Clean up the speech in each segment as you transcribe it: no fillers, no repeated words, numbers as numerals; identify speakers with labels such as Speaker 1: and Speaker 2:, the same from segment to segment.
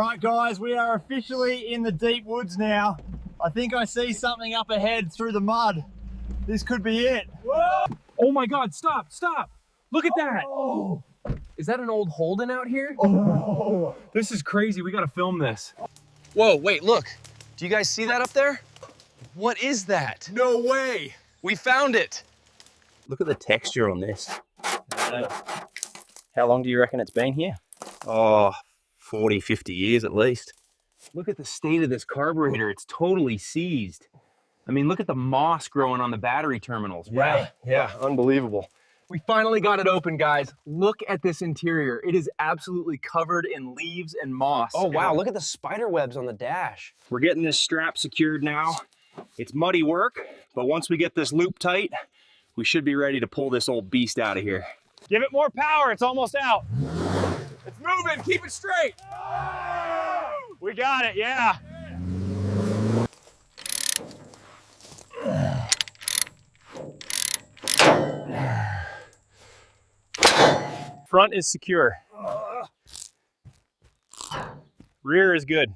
Speaker 1: right, guys, we are officially in the deep woods now. I think I see something up ahead through the mud. This could be it. Whoa!
Speaker 2: Oh my God, stop, stop. Look at that.
Speaker 1: Oh.
Speaker 2: Is that an old Holden out here?
Speaker 1: Oh.
Speaker 2: This is crazy, we gotta film this.
Speaker 3: Whoa, wait, look. Do you guys see that up there? What is that?
Speaker 2: No way.
Speaker 3: We found it.
Speaker 4: Look at the texture on this. How long do you reckon it's been here? Oh, 40, 50 years at least.
Speaker 2: Look at the state of this carburetor. It's totally seized. I mean, look at the moss growing on the battery terminals. Wow.
Speaker 4: Yeah, unbelievable.
Speaker 2: We finally got it open, guys. Look at this interior. It is absolutely covered in leaves and moss.
Speaker 4: Oh, wow, look at the spider webs on the dash.
Speaker 1: We're getting this strap secured now. It's muddy work, but once we get this loop tight, we should be ready to pull this old beast out of here. Give it more power, it's almost out.
Speaker 2: It's moving, keep it straight.
Speaker 1: We got it, yeah. Front is secure. Rear is good.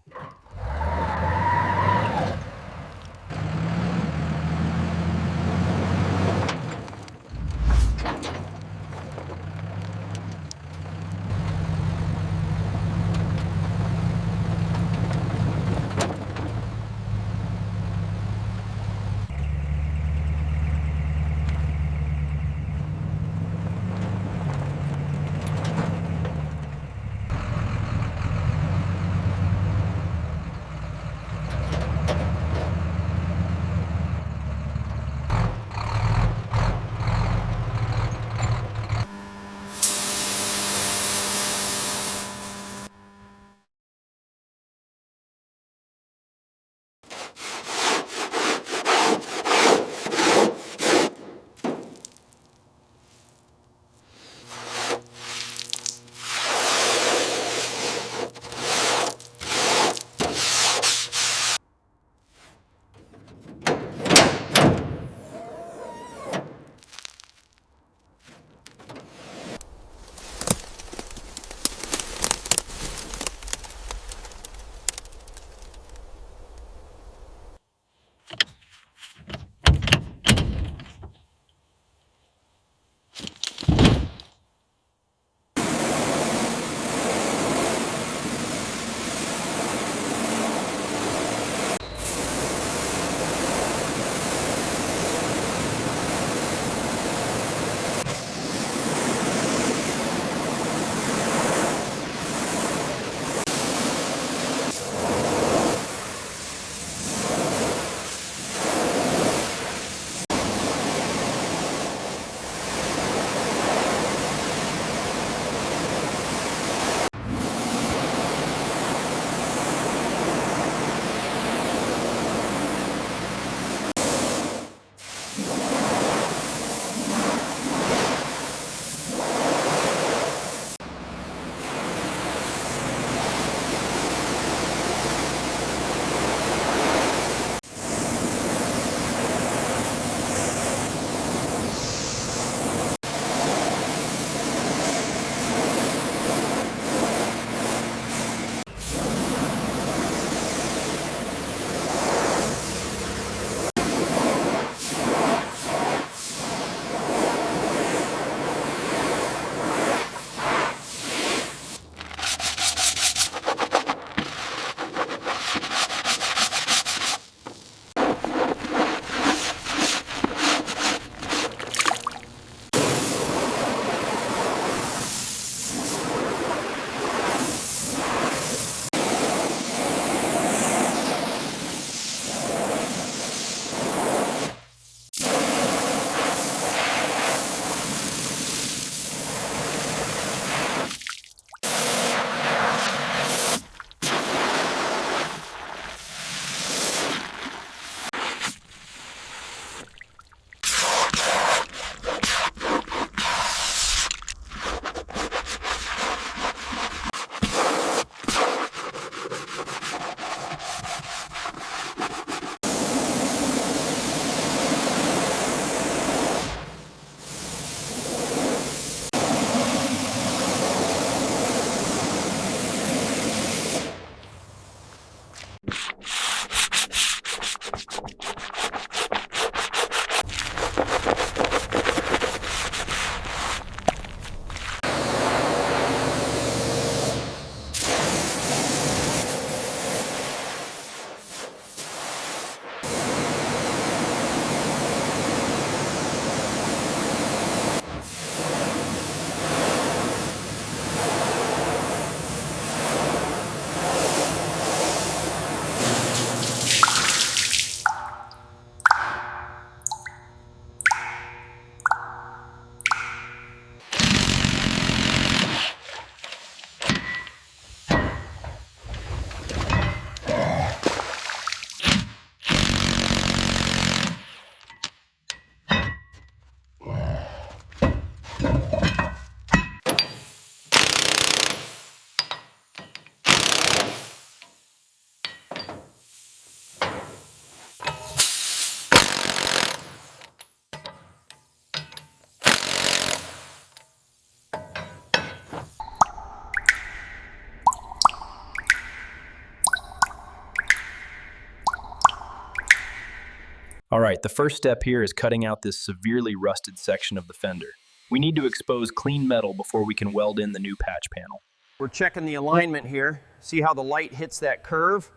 Speaker 5: All right, the first step here is cutting out this severely rusted section of the fender. We need to expose clean metal before we can weld in the new patch panel.
Speaker 1: We're checking the alignment here. See how the light hits that curve?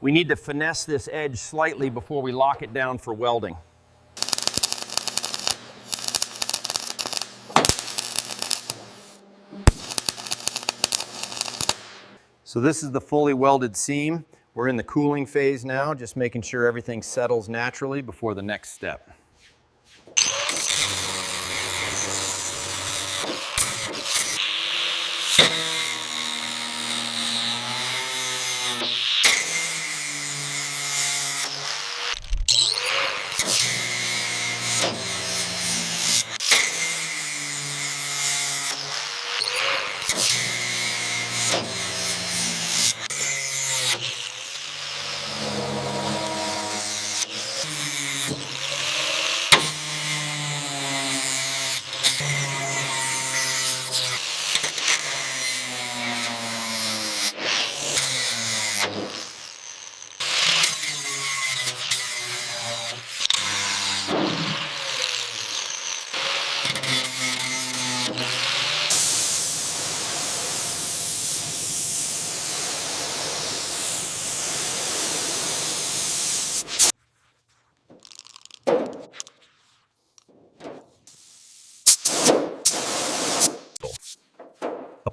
Speaker 1: We need to finesse this edge slightly before we lock it down for welding. So this is the fully welded seam. We're in the cooling phase now, just making sure everything settles naturally before the next step.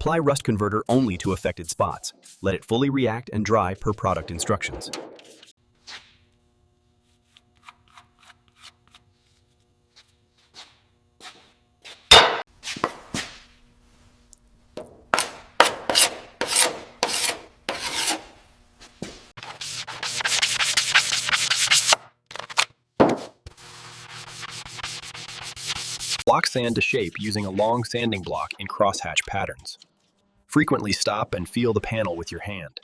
Speaker 5: Apply rust converter only to affected spots. Let it fully react and dry per product instructions. Block sand to shape using a long sanding block in crosshatch patterns. Frequently stop and feel the panel with your hand.